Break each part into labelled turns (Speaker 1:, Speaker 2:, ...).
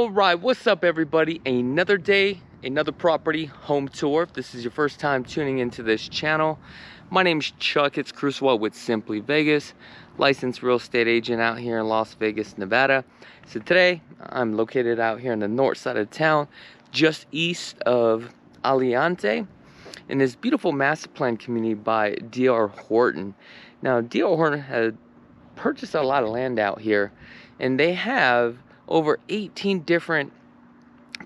Speaker 1: All right, what's up everybody? Another day, another property home tour. If this is your first time tuning into this channel, my name is Chakits Krulsawat with Simply Vegas, licensed real estate agent out here in Las Vegas, Nevada. So today I'm located out here in the north side of town, just east of Aliante, in this beautiful master plan community by D.R. Horton. Now D.R. Horton had purchased a lot of land out here, and they have over 18 different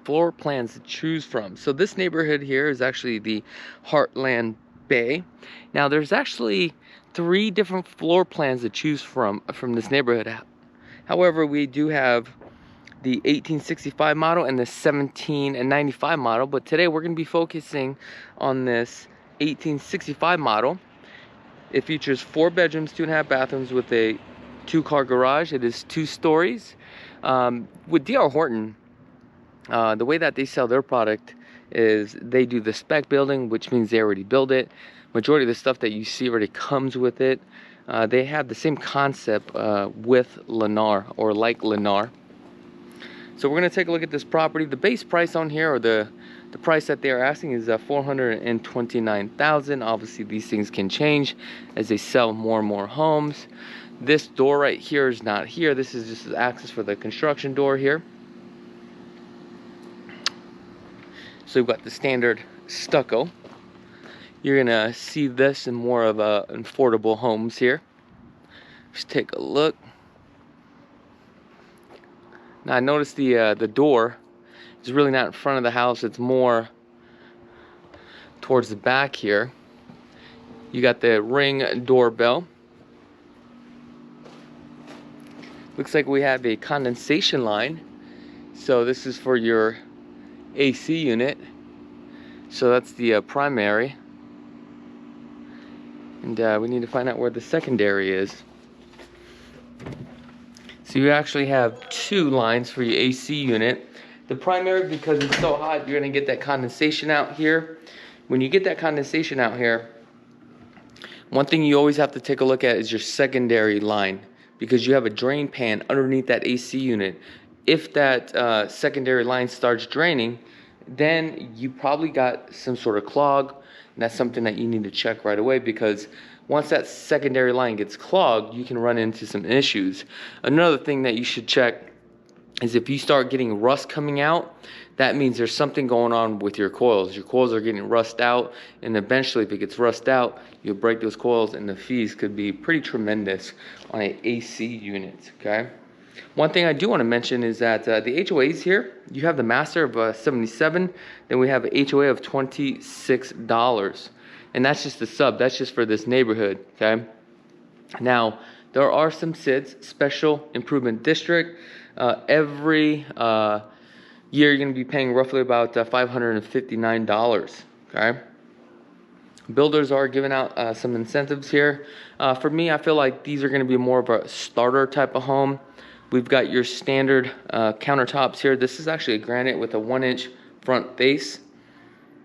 Speaker 1: floor plans to choose from. So this neighborhood here is actually the Heartland Bay. Now there's actually 3 different floor plans to choose from this neighborhood. However, we do have the 1865 model and the 1795 model, but today we're going to be focusing on this 1865 model. It features 4 bedrooms, 2.5 bathrooms with a 2-car garage. It is 2 stories. With D.R. Horton, the way that they sell their product is they do the spec building, which means they already build it. Majority of the stuff that you see already comes with it. They have the same concept with Lennar, or like Lennar. So we're going to take a look at this property. The base price on here, or the price that they are asking, is $429,000. Obviously these things can change as they sell more and more homes. This door right here is not here. This is just access for the construction door here. So we've got the standard stucco. You're gonna see this in more of affordable homes here. Just take a look. Now I noticed the door is really not in front of the house. It's more towards the back here. You got the Ring doorbell. Looks like we have a condensation line. So this is for your AC unit. So that's the primary. And we need to find out where the secondary is. So you actually have 2 lines for your AC unit. The primary, because it's so hot, you're gonna get that condensation out here. When you get that condensation out here, one thing you always have to take a look at is your secondary line, because you have a drain pan underneath that AC unit. If that secondary line starts draining, then you probably got some sort of clog, and that's something that you need to check right away, because once that secondary line gets clogged, you can run into some issues. Another thing that you should check is if you start getting rust coming out, that means there's something going on with your coils. Your coils are getting rust out, and eventually if it gets rust out, you'll break those coils, and the fees could be pretty tremendous on an AC unit, okay? One thing I do want to mention is that the HOAs here, you have the master of $77, then we have an HOA of $26. And that's just the sub, that's just for this neighborhood, okay? Now, there are some SIDs, Special Improvement District. Every year you're going to be paying roughly about $559, okay? Builders are giving out some incentives here. For me, I feel like these are going to be more of a starter type of home. We've got your standard countertops here. This is actually a granite with a 1-inch front face.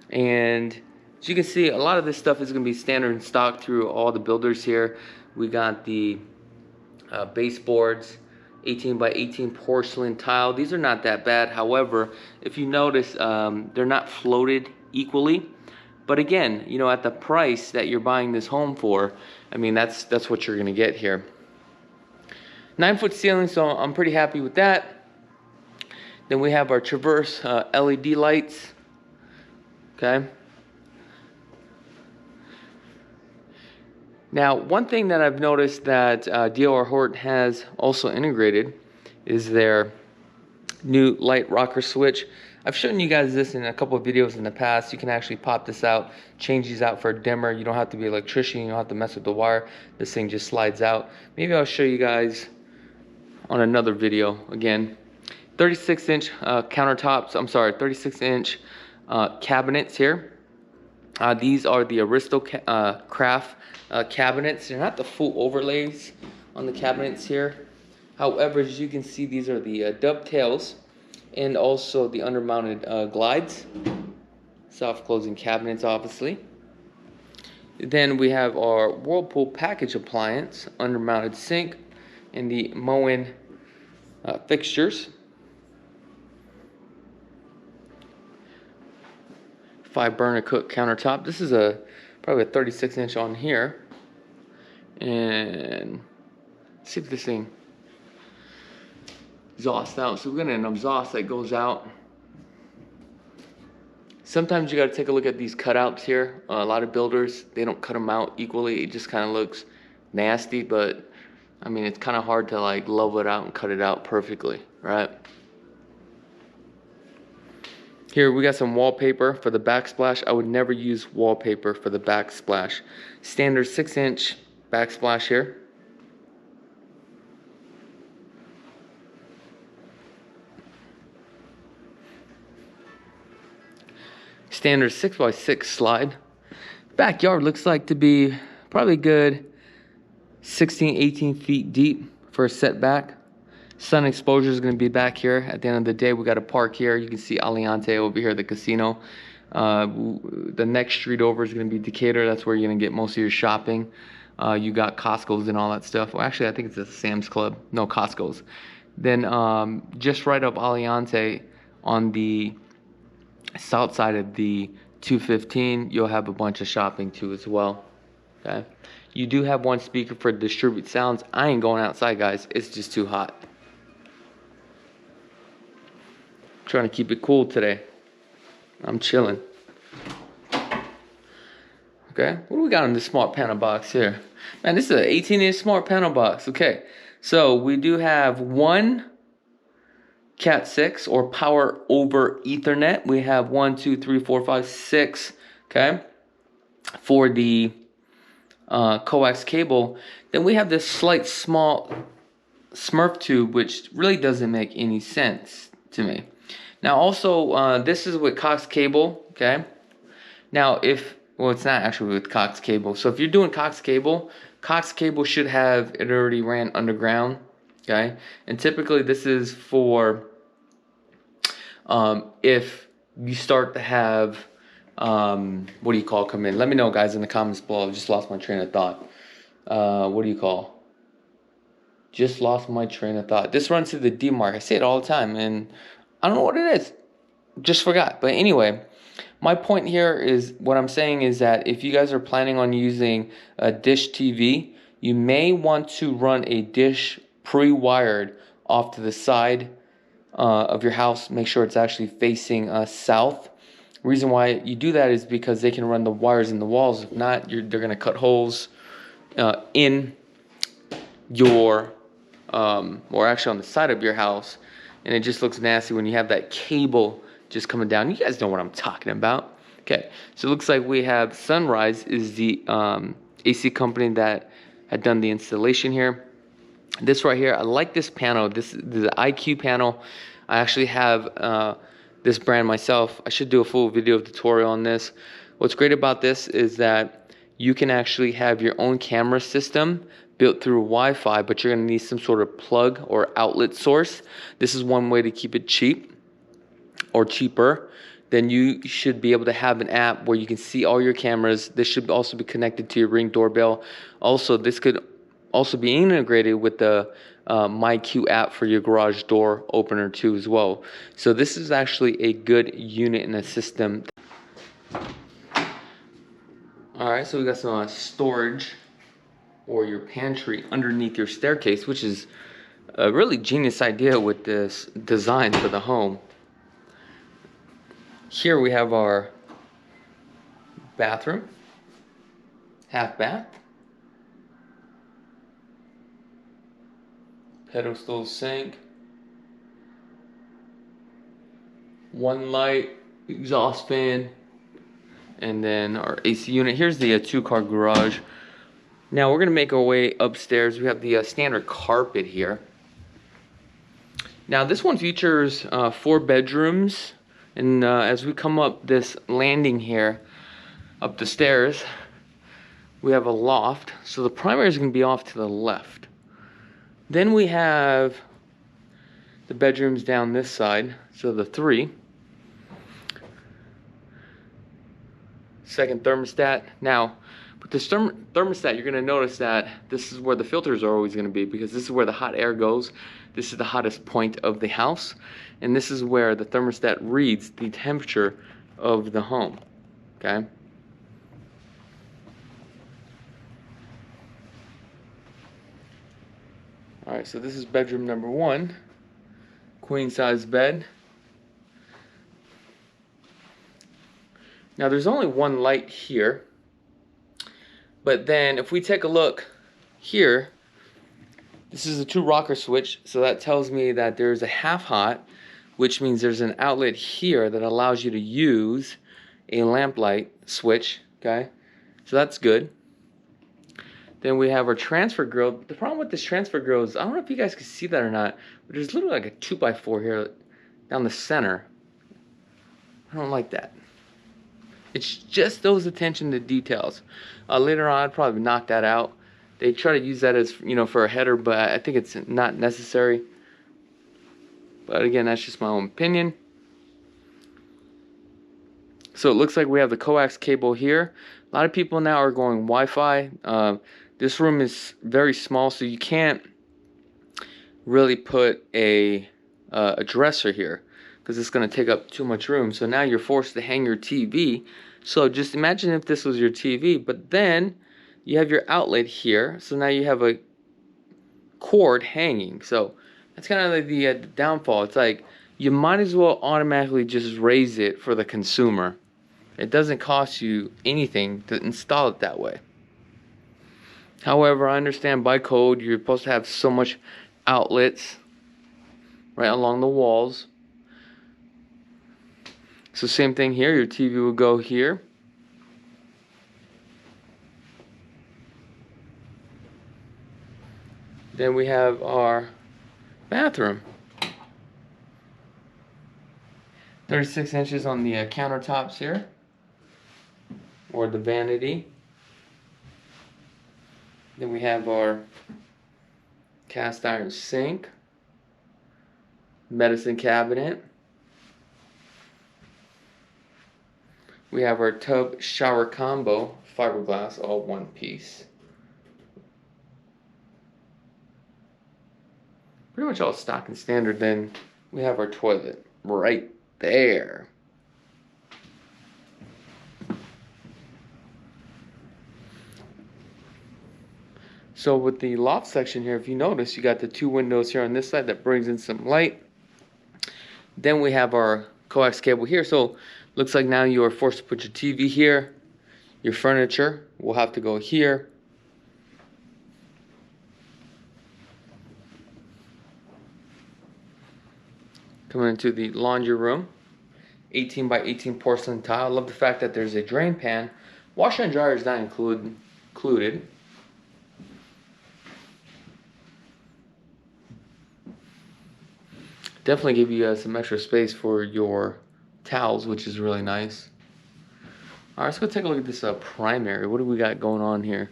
Speaker 1: And as you can see, a lot of this stuff is going to be standard in stock through all the builders here. We got the baseboards, 18 by 18 porcelain tile. These are not that bad. However, if you notice, they're not floated equally. But again, you know, at the price that you're buying this home for, I mean, that's what you're going to get here. 9-foot ceiling, so I'm pretty happy with that. Then we have our Traverse LED lights. Okay. Now, one thing that I've noticed that D.R. Horton has also integrated is their new light rocker switch. I've shown you guys this in a couple of videos in the past. You can actually pop this out, change these out for a dimmer. You don't have to be an electrician. You don't have to mess with the wire. This thing just slides out. Maybe I'll show you guys on another video. Again, 36-inch countertops. I'm sorry, 36-inch cabinets here. These are the Aristocraft cabinets. They're not the full overlays on the cabinets here. However, as you can see, these are the dovetails and also the undermounted glides. Soft closing cabinets, obviously. Then we have our Whirlpool package appliance, undermounted sink, and the Moen fixtures. 5 burner cook countertop. This is probably a 36-inch on here. And let's see if this thing exhausts out. So we're gonna an exhaust that goes out. Sometimes you got to take a look at these cutouts here. A lot of builders, they don't cut them out equally. It just kind of looks nasty, but I mean, it's kind of hard to like level it out and cut it out perfectly, right? Here we got some wallpaper for the backsplash. I would never use wallpaper for the backsplash. Standard 6-inch backsplash here. Standard 6x6 slide. Backyard looks like to be probably good 16, 18 feet deep for a setback. Sun exposure is going to be back here. At the end of the day, we got a park here. You can see Aliante over here, the casino. The next street over is going to be Decatur. That's where you're going to get most of your shopping. You got Costco's and all that stuff. Well, actually, I think it's a Sam's Club. No, Costco's. Then just right up Aliante on the south side of the 215, you'll have a bunch of shopping too as well. Okay, you do have one speaker for distribute sounds. I ain't going outside, guys. It's just too hot. Trying to keep it cool today. I'm chilling. Okay, what do we got in this smart panel box here? Man, this is an 18-inch smart panel box. Okay, so we do have one Cat 6 or power over Ethernet. We have 1, 2, 3, 4, 5, 6. Okay, for the coax cable. Then we have this slight small Smurf tube, which really doesn't make any sense to me. Now also, this is with Cox cable. Okay, now well, it's not actually with Cox cable. So if you're doing Cox cable should have it already ran underground. Okay, and typically this is for if you start to have what do you call come in? Let me know, guys, in the comments below. I just lost my train of thought. What do you call? Just lost my train of thought. This runs to the D mark. I say it all the time, and I don't know what it is. Just forgot. But anyway, my point here is what I'm saying is that if you guys are planning on using a dish TV, you may want to run a dish pre-wired off to the side of your house. Make sure it's actually facing south. Reason why you do that is because they can run the wires in the walls. If not, they're going to cut holes in your or actually on the side of your house, and it just looks nasty when you have that cable just coming down. You guys know what I'm talking about. Okay, so it looks like we have Sunrise is the AC company that had done the installation here. This right here, I like this panel. This is the IQ panel. I actually have this brand myself. I should do a full video tutorial on this. What's great about this is that you can actually have your own camera system built through Wi-Fi, but you're going to need some sort of plug or outlet source. This is one way to keep it cheap or cheaper. Then you should be able to have an app where you can see all your cameras. This should also be connected to your Ring doorbell. Also, this could also be integrated with the MyQ app for your garage door opener too as well. So this is actually a good unit in a system. Alright, so we got some storage or your pantry underneath your staircase, which is a really genius idea with this design for the home. Here we have our bathroom, half bath, pedestal sink, one light, exhaust fan, and then our AC unit. Here's the 2-car garage. Now we're gonna make our way upstairs. We have the standard carpet here. Now this one features 4 bedrooms, and as we come up this landing here, up the stairs, we have a loft. So the primary is gonna be off to the left. Then we have the bedrooms down this side, so the 3. Second thermostat. Now, with this thermostat, you're going to notice that this is where the filters are always going to be, because this is where the hot air goes. This is the hottest point of the house, and this is where the thermostat reads the temperature of the home. Okay. Alright, so this is bedroom number 1. Queen size bed. Now there's only one light here, but then if we take a look here, this is a 2 rocker switch, so that tells me that there's a half hot, which means there's an outlet here that allows you to use a lamplight switch. Okay, so that's good. Then we have our transfer grill. The problem with this transfer grill is, I don't know if you guys can see that or not, but there's literally like a 2x4 here down the center. I don't like that. It's just those attention to details. Later on, I'd probably knock that out. They try to use that as, you know, for a header, but I think it's not necessary. But again, that's just my own opinion. So it looks like we have the coax cable here. A lot of people now are going Wi-Fi. This room is very small, so you can't really put a dresser here because it's going to take up too much room. So now you're forced to hang your TV. So just imagine if this was your TV, but then you have your outlet here. So now you have a cord hanging. So that's kind of like the downfall. It's like you might as well automatically just raise it for the consumer. It doesn't cost you anything to install it that way. However, I understand by code you're supposed to have so much outlets right along the walls. So same thing here, your TV will go here. Then we have our bathroom. 36 inches on the countertops here, or the vanity. Then we have our cast iron sink, medicine cabinet. We have our tub shower combo, fiberglass, all one piece. Pretty much all stock and standard. Then we have our toilet right there. So with the loft section here, if you notice, you got the 2 windows here on this side that brings in some light. Then we have our coax cable here. So looks like now you are forced to put your TV here. Your furniture will have to go here. Coming into the laundry room, 18 by 18 porcelain tile. I love the fact that there's a drain pan. Washer and dryer is not included. Definitely give you some extra space for your towels, which is really nice. Alright, let's go take a look at this primary. What do we got going on here?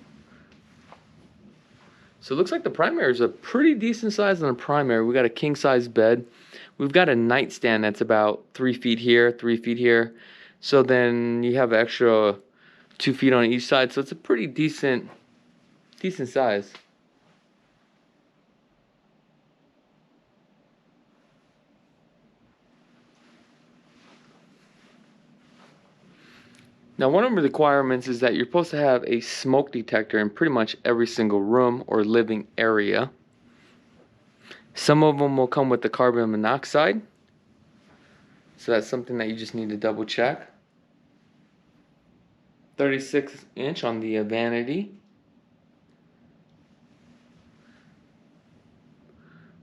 Speaker 1: So it looks like the primary is a pretty decent size on a primary. We got a king size bed. We've got a nightstand that's about 3 feet here, 3 feet here. So then you have extra 2 feet on each side. So it's a pretty decent size. Now, one of the requirements is that you're supposed to have a smoke detector in pretty much every single room or living area. Some of them will come with the carbon monoxide. So that's something that you just need to double check. 36-inch on the vanity.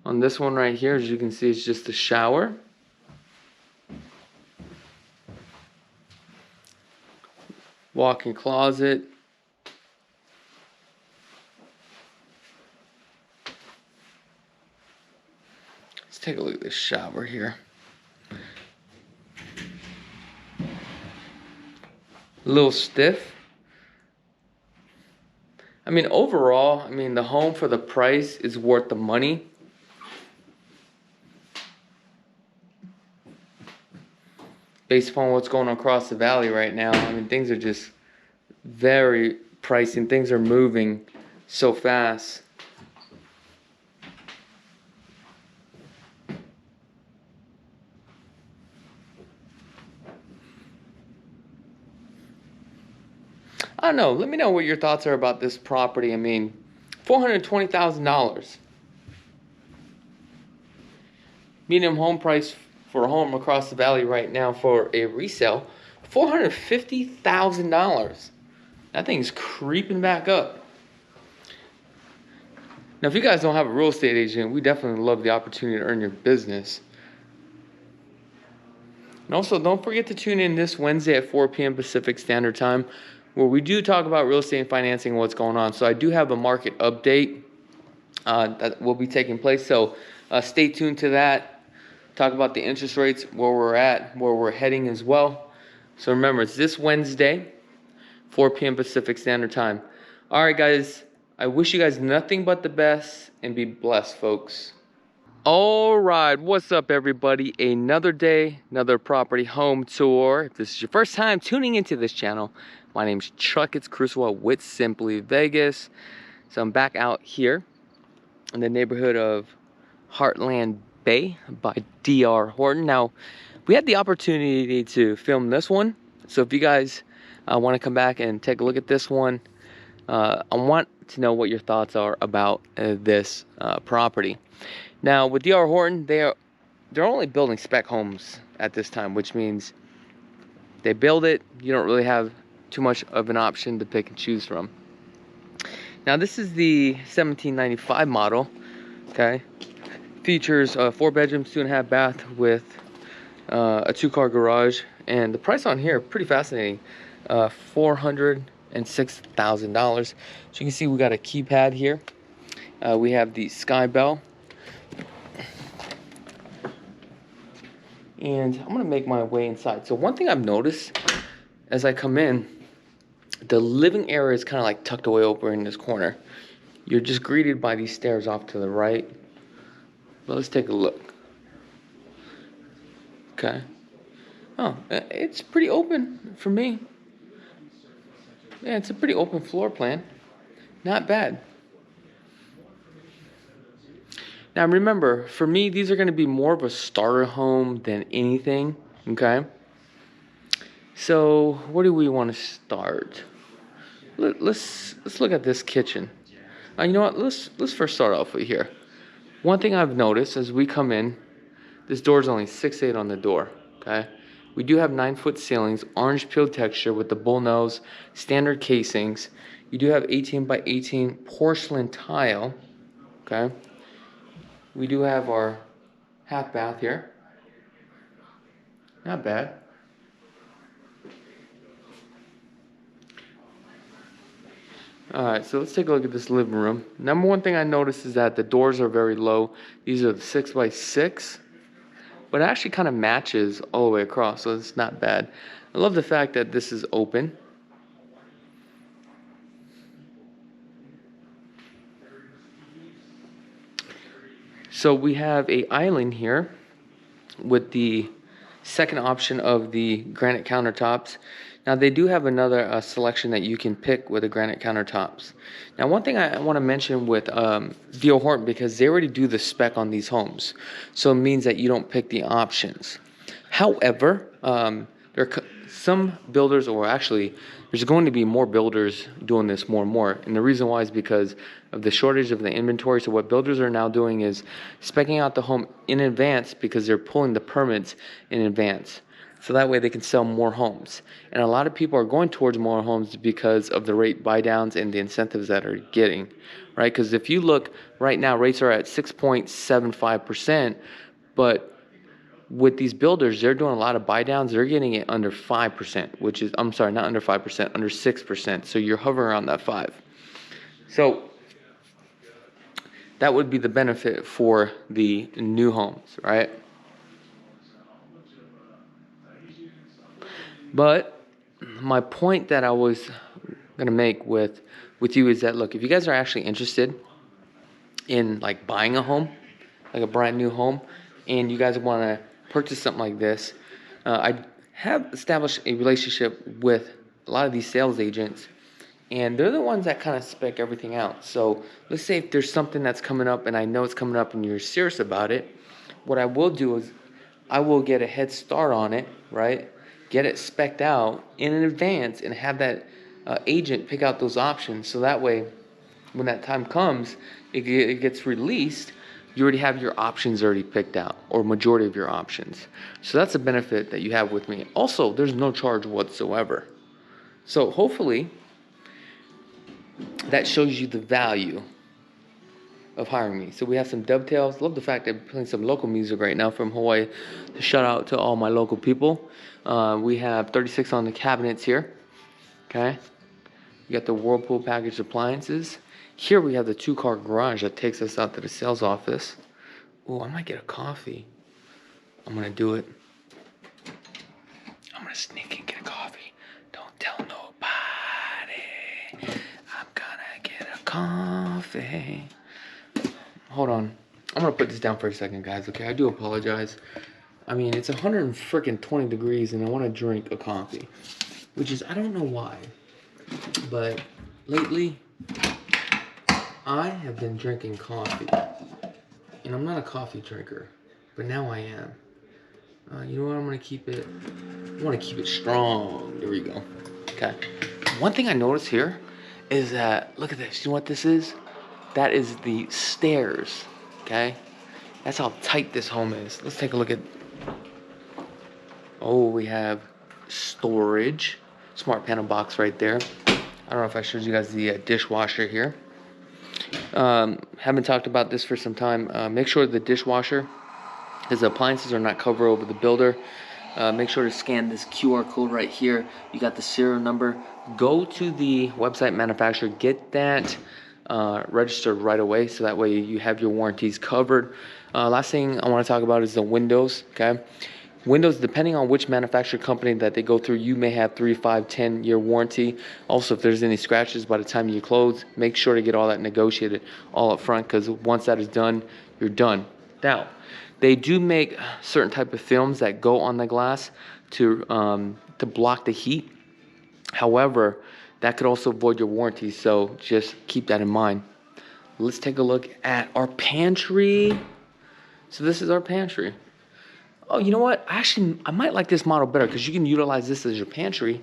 Speaker 1: On this one right here, as you can see, it's just a shower. Walk-in closet. Let's take a look at this shower here. A little stiff. I mean, overall, the home for the price is worth the money. Based upon what's going on across the valley right now, things are just very pricey and things are moving so fast. I don't know. Let me know what your thoughts are about this property. I mean, $420,000. Medium home price for a home across the valley right now for a resale, $450,000. That thing's creeping back up. Now, if you guys don't have a real estate agent, we definitely love the opportunity to earn your business. And also, don't forget to tune in this Wednesday at 4 p.m. Pacific Standard Time, where we do talk about real estate and financing and what's going on. So I do have a market update that will be taking place. So stay tuned to that. Talk about the interest rates, where we're at, where we're heading as well. So remember, it's this Wednesday, 4 p.m. Pacific Standard Time. All right, guys. I wish you guys nothing but the best and be blessed, folks. All right, what's up, everybody? Another day, another property home tour. If this is your first time tuning into this channel, my name's Chakits Krulsawat with Simply Vegas. So I'm back out here in the neighborhood of Heartland Bay by DR Horton. Now, we had the opportunity to film this one. So if you guys want to come back and take a look at this one, I want to know what your thoughts are about this property. Now, with DR Horton, they're only building spec homes at this time, which means they build it. You don't really have too much of an option to pick and choose from. Now, this is the 1795 model. Okay, features 4 bedrooms, 2.5 bath with a 2-car garage, and the price on here pretty fascinating. $406,000. So you can see we got a keypad here. We have the Sky Bell. And I'm gonna make my way inside. So one thing I've noticed as I come in, the living area is kind of like tucked away over in this corner. You're just greeted by these stairs off to the right. But let's take a look. Okay. Oh, it's pretty open for me. Yeah, it's a pretty open floor plan. Not bad. Now remember, for me, these are going to be more of a starter home than anything. Okay. So where do we want to start? Let's look at this kitchen. You know what? Let's first start off with here. One thing I've noticed as we come in, this door is only 6'8" on the door. Okay. We do have 9-foot ceilings, orange peel texture with the bull nose, standard casings. You do have 18 by 18 porcelain tile. Okay. We do have our half bath here. Not bad. Alright, so let's take a look at this living room. Number one thing I noticed is that the doors are very low. These are the 6 by 6. But it actually kind of matches all the way across, so it's not bad. I love the fact that this is open. So we have a island here with the second option of the granite countertops. Now they do have another selection that you can pick with the granite countertops. Now one thing I want to mention with DR Horton, because they already do the spec on these homes, so it means that you don't pick the options. However, there are some builders, or actually there's going to be more builders doing this more and more, and the reason why is because of the shortage of the inventory. So what builders are now doing is speccing out the home in advance, because they're pulling the permits in advance. So that way they can sell more homes. And a lot of people are going towards more homes because of the rate buy downs and the incentives that are getting, right? Because if you look right now, rates are at 6.75%, but with these builders, they're doing a lot of buy downs. They're getting it under 5%, which is, I'm sorry, not under 5%, under 6%. So you're hovering around that 5. So that would be the benefit for the new homes, right? But my point that I was going to make with you is that, look, if you guys are actually interested in like buying a home, like a brand new home, and you guys want to purchase something like this, I have established a relationship with a lot of these sales agents, and they're the ones that kind of spec everything out. So let's say if there's something that's coming up and I know it's coming up and you're serious about it, what I will do is I will get a head start on it, right? Get it spec'd out in advance and have that agent pick out those options, so that way when that time comes, it gets released, you already have your options already picked out, or majority of your options. So that's a benefit that you have with me. Also, there's no charge whatsoever. So hopefully that shows you the value of hiring me. So we have some dovetails. Love the fact that I'm playing some local music right now from Hawaii. Shout out to all my local people. We have 36 on the cabinets here. Okay. You got the Whirlpool packaged appliances. Here we have the 2-car garage that takes us out to the sales office. Oh, I might get a coffee. I'm gonna do it. I'm gonna sneak and get a coffee. Don't tell nobody. I'm gonna get a coffee. Hold on. I'm gonna put this down for a second, guys. Okay, I do apologize. I mean, it's 120 degrees, and I want to drink a coffee, which is, I don't know why, but lately I have been drinking coffee, and I'm not a coffee drinker, but now I am. You know what? I'm gonna keep it. I want to keep it strong. There we go. Okay. One thing I noticed here is that, look at this. You know what this is? That is the stairs. Okay. That's how tight this home is. Let's take a look at. Oh, we have storage. Smart panel box right there. I don't know if I showed you guys the dishwasher here. Haven't talked about this for some time. Make sure the dishwasher, his appliances are not covered over the builder. Make sure to scan this QR code right here. You got the serial number. Go to the website manufacturer. Get that registered right away, so that way you have your warranties covered. Last thing I want to talk about is the windows. Okay. Windows, depending on which manufacturer company that they go through, you may have 3, 5, 10-year warranty. Also, if there's any scratches by the time you close, make sure to get all that negotiated all up front, because once that is done, you're done. Now, they do make certain type of films that go on the glass to block the heat. However, that could also void your warranty, so just keep that in mind. Let's take a look at our pantry. So this is our pantry. Oh, you know what? Actually, I might like this model better, because you can utilize this as your pantry.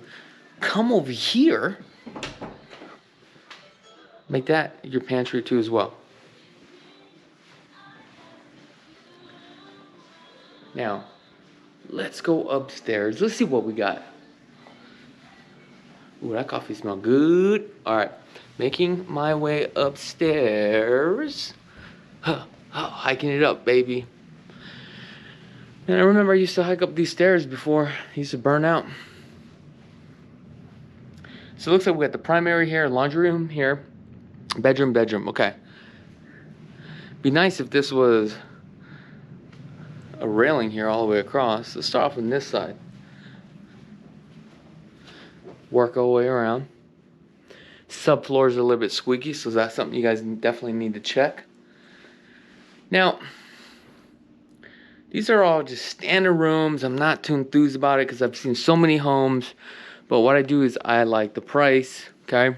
Speaker 1: Come over here. Make that your pantry too as well. Now, let's go upstairs. Let's see what we got. Ooh, that coffee smells good. All right, making my way upstairs. Hiking it up, baby. And I remember I used to hike up these stairs before. I used to burn out. So it looks like we got the primary here, laundry room here, bedroom. Okay. Be nice if this was a railing here all the way across. Let's start off on this side. Work all the way around. Subfloors are a little bit squeaky, so that's something you guys definitely need to check. Now, these are all just standard rooms. I'm not too enthused about it because I've seen so many homes. But what I do is I like the price, okay?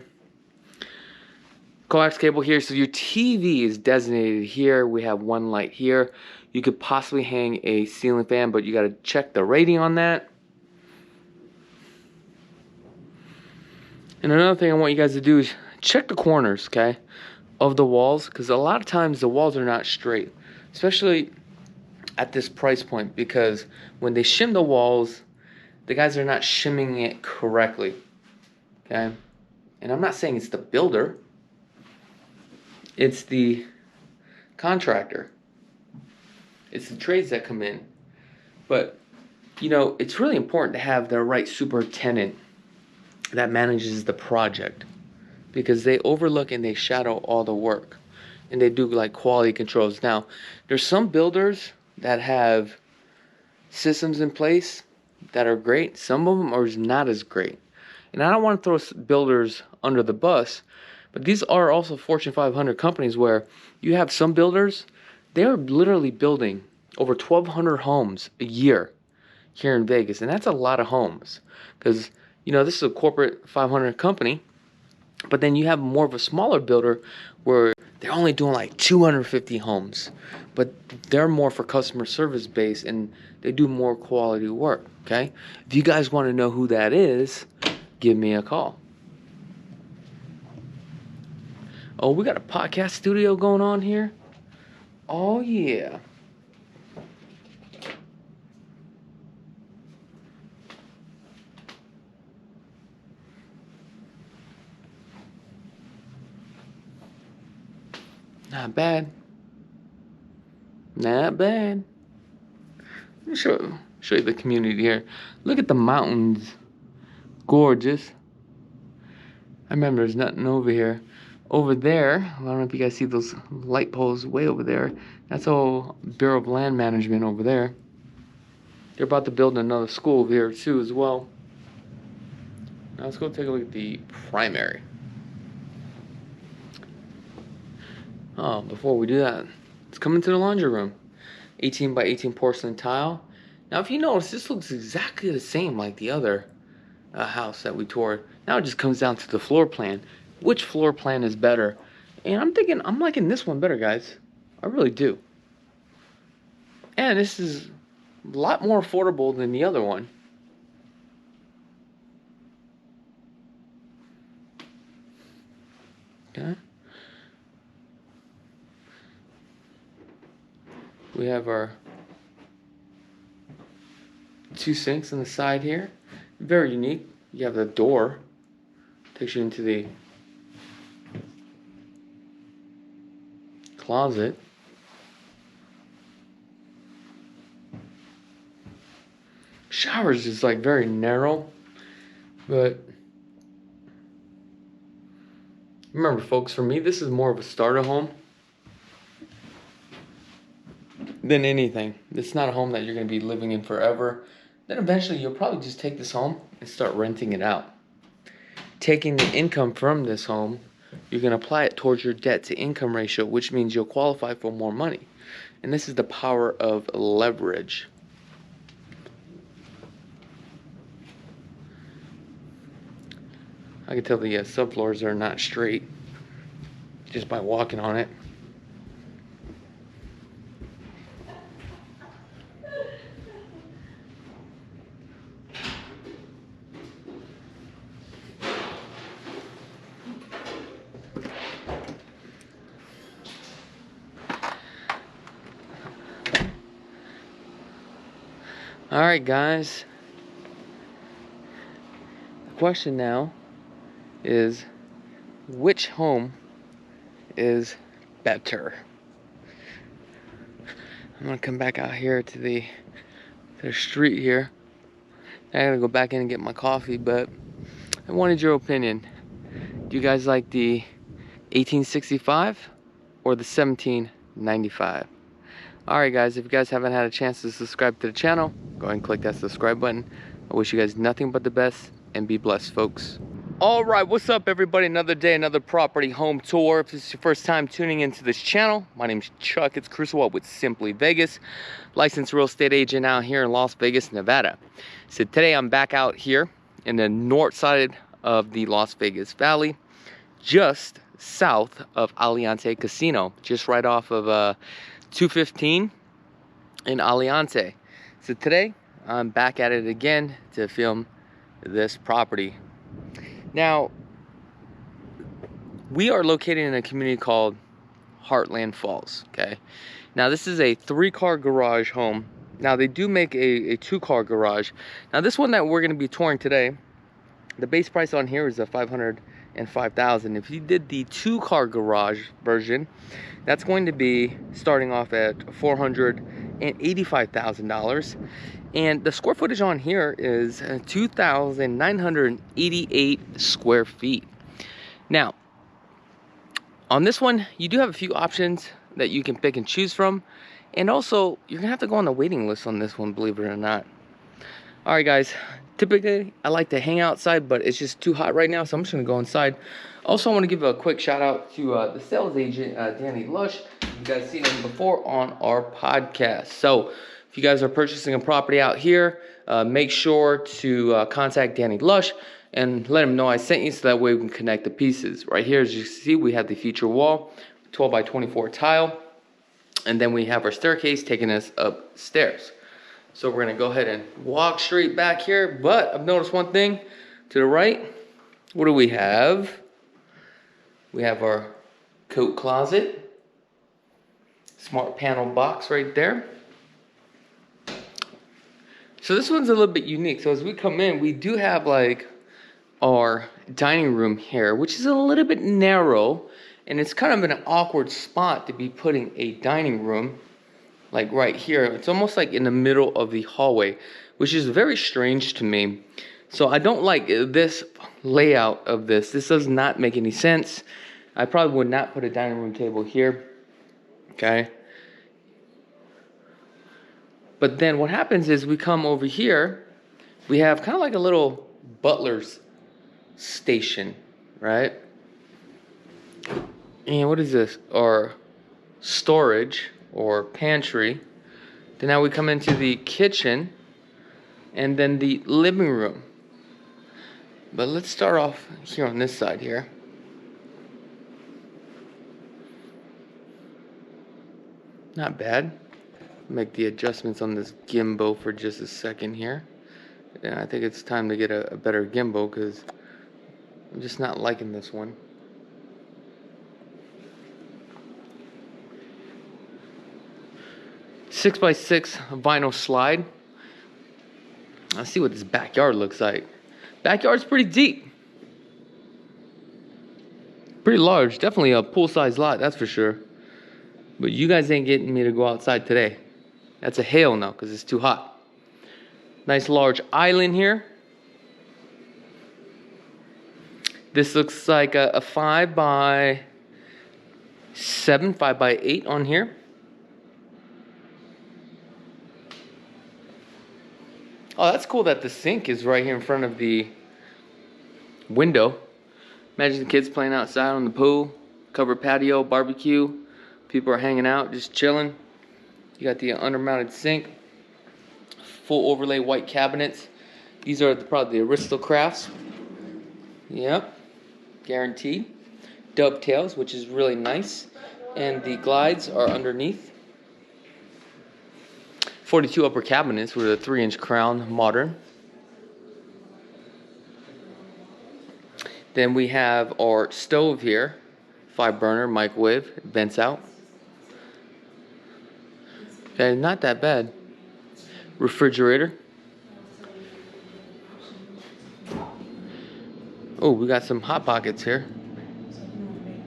Speaker 1: Coax cable here. So your TV is designated here. We have one light here. You could possibly hang a ceiling fan, but you got to check the rating on that. And another thing I want you guys to do is check the corners, okay, of the walls. Because a lot of times the walls are not straight. Especially at this price point, because when they shim the walls, the guys are not shimming it correctly, okay? And I'm not saying it's the builder, it's the contractor, it's the trades that come in. But you know, it's really important to have the right superintendent that manages the project, because they overlook and they shadow all the work, and they do like quality controls. Now, there's some builders that have systems in place that are great. Some of them are not as great. And I don't want to throw builders under the bus, but these are also Fortune 500 companies where you have some builders, they're literally building over 1,200 homes a year here in Vegas. And that's a lot of homes, because, you know, this is a corporate 500 company, but then you have more of a smaller builder where they're only doing like 250 homes, but they're more for customer service based and they do more quality work, okay? If you guys want to know who that is, give me a call. Oh, we got a podcast studio going on here. Oh, yeah. Not bad. Not bad. Let me show you the community here. Look at the mountains. Gorgeous. I remember there's nothing over here. Over there, I don't know if you guys see those light poles way over there. That's all Bureau of Land Management over there. They're about to build another school over here too as well. Now let's go take a look at the primary. Oh, before we do that, let's come into the laundry room. 18 by 18 porcelain tile. Now if you notice, this looks exactly the same like the other house that we toured. Now it just comes down to the floor plan. Which floor plan is better? And I'm thinking, I'm liking this one better, guys. I really do. And this is a lot more affordable than the other one. Okay. We have our 2 sinks on the side here. Very unique. You have the door. Takes you into the closet. Shower's just like very narrow. But remember folks, for me this is more of a starter home than anything. It's not a home that you're going to be living in forever. Then eventually you'll probably just take this home and start renting it out. Taking the income from this home, you're going to apply it towards your debt to income ratio, which means you'll qualify for more money. And this is the power of leverage. I can tell the subfloors are not straight just by walking on it. Alright guys, the question now is, which home is better? I'm gonna come back out here to the street here. I gotta go back in and get my coffee, but I wanted your opinion. Do you guys like the 1865 or the 1795? Alright guys, if you guys haven't had a chance to subscribe to the channel, go ahead and click that subscribe button. I wish you guys nothing but the best, and be blessed folks. Alright, what's up everybody? Another day, another property home tour. If this is your first time tuning into this channel, my name is Chakits Krulsawat with Simply Vegas, licensed real estate agent out here in Las Vegas, Nevada. So today I'm back out here in the north side of the Las Vegas Valley, just south of Aliante Casino, just right off of 215 in Aliante. So today I'm back at it again to film this property. Now we are located in a community called Heartland Falls. Okay, now this is a 3-car garage home. Now they do make a 2-car garage. Now this one that we're going to be touring today, the base price on here is $505,000. If you did the 2-car garage version, that's going to be starting off at $485,000. And the square footage on here is 2,988 square feet. Now, on this one, you do have a few options that you can pick and choose from. And also, you're gonna have to go on the waiting list on this one, believe it or not. All right, guys. Typically, I like to hang outside, but it's just too hot right now, so I'm just gonna go inside. Also, I want to give a quick shout out to the sales agent, Danny Lush. You guys seen him before on our podcast. So, if you guys are purchasing a property out here, make sure to contact Danny Lush and let him know I sent you, so that way we can connect the pieces. Right here, as you see, we have the feature wall, 12 by 24 tile, and then we have our staircase taking us upstairs. So we're gonna go ahead and walk straight back here, but I've noticed one thing to the right. What do we have? We have our coat closet, smart panel box right there. So this one's a little bit unique. So as we come in, we do have like our dining room here, which is a little bit narrow, and it's kind of an awkward spot to be putting a dining room, like right here. It's almost like in the middle of the hallway, which is very strange to me. So I don't like this layout of this. This does not make any sense. I probably would not put a dining room table here, okay? But then what happens is we come over here, we have kind of like a little butler's station, right? And what is this? Or storage or pantry. Then now we come into the kitchen and then the living room. But let's start off here on this side here. Not bad. Make the adjustments on this gimbal for just a second here. And I think it's time to get a better gimbal because I'm just not liking this one. Six by 6 vinyl slide. Let's see what this backyard looks like. Backyard's pretty deep. Pretty large. Definitely a pool-sized lot, that's for sure. But you guys ain't getting me to go outside today. That's a hell no, because it's too hot. Nice large island here. This looks like a 5 by 7, 5 by 8 on here. Oh, that's cool that the sink is right here in front of the window. Imagine the kids playing outside on the pool, covered patio, barbecue. People are hanging out, just chilling. You got the undermounted sink, full overlay white cabinets. These are probably the Aristocrafts. Yep, guaranteed. Dovetails, which is really nice. And the glides are underneath. 42 upper cabinets with a 3-inch crown, modern. Then we have our stove here, 5-burner microwave, vents out. Okay, not that bad. Refrigerator. Oh, we got some hot pockets here.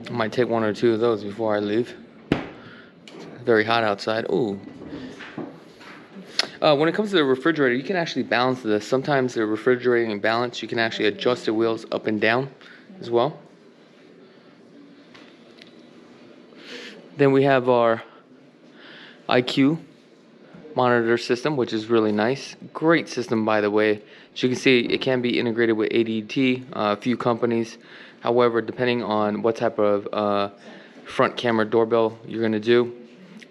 Speaker 1: I might take 1 or 2 of those before I leave. It's very hot outside. Oh. When it comes to the refrigerator, you can actually balance this. Sometimes the refrigerating balance, you can actually adjust the wheels up and down as well. Then we have our IQ monitor system, which is really nice. Great system, by the way. As you can see, it can be integrated with ADT, a few companies. However, depending on what type of front camera doorbell you're going to do,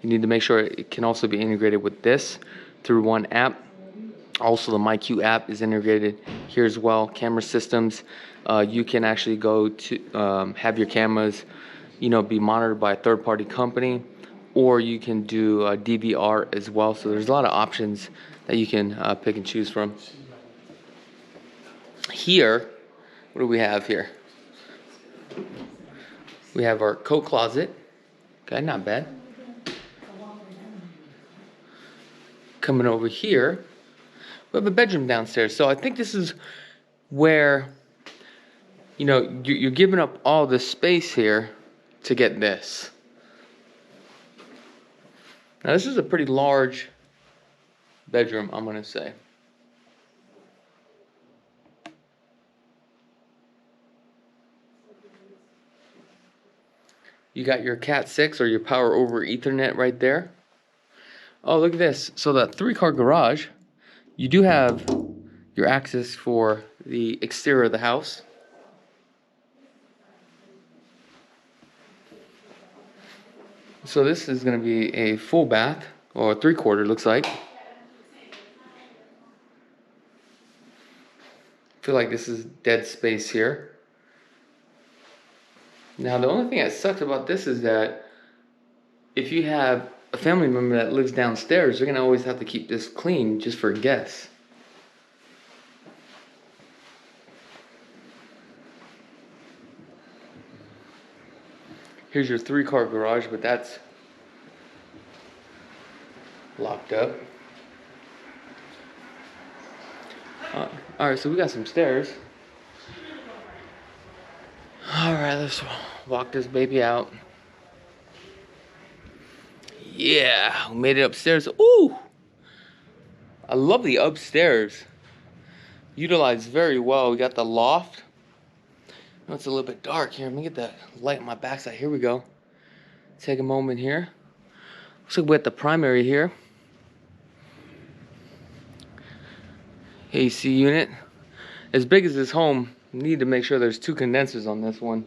Speaker 1: you need to make sure it can also be integrated with this through one app. Also, the MyQ app is integrated here as well. Camera systems, you can actually go to have your cameras, be monitored by a third-party company, or you can do DVR as well. So there's a lot of options that you can pick and choose from. Here, what do we have here? We have our coat closet. Okay, not bad. Coming over here, we have a bedroom downstairs. So I think this is where, you're giving up all this space here to get this. Now this is a pretty large bedroom, I'm going to say. You got your Cat 6 or your power over Ethernet right there. Oh, look at this. So that 3-car garage, you do have your access for the exterior of the house. So this is going to be a full bath, or 3/4 looks like. I feel like this is dead space here. Now the only thing that sucks about this is that if you have a family member that lives downstairs, you're going to always have to keep this clean just for guests. Here's your 3-car garage, but that's locked up. Alright, so we got some stairs. Alright, let's walk this baby out. Yeah, we made it upstairs. Ooh! I love the upstairs. Utilized very well. We got the loft. Oh, it's a little bit dark here. Let me get that light on my backside. Here we go. Take a moment here. Looks like we're at the primary here. AC unit. As big as this home, you need to make sure there's 2 condensers on this one.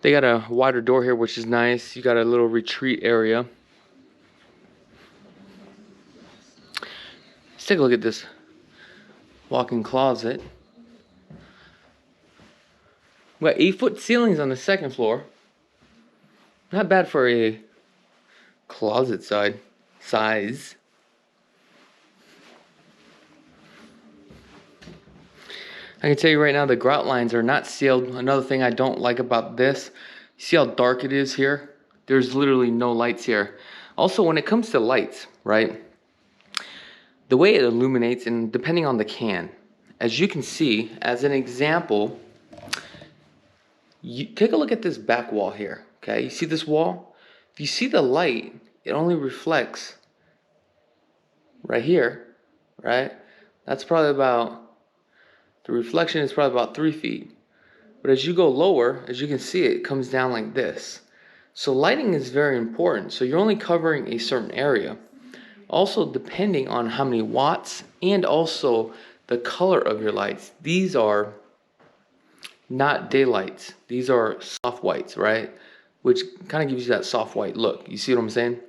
Speaker 1: They got a wider door here, which is nice. You got a little retreat area. Let's take a look at this walk-in closet. We got 8-foot ceilings on the 2nd floor. Not bad for a closet size. I can tell you right now, the grout lines are not sealed. Another thing I don't like about this, you see how dark it is here? There's literally no lights here. Also, when it comes to lights, right? The way it illuminates, and depending on the can, as you can see, as an example, you take a look at this back wall here, okay? You see this wall? If you see the light, it only reflects right here, right? That's probably about, the reflection is probably about 3 feet. But as you go lower, as you can see, it comes down like this. So lighting is very important. So you're only covering a certain area. Also, depending on how many watts and also the color of your lights. These are not daylights. These are soft whites, right? Which kind of gives you that soft white look. You see what I'm saying?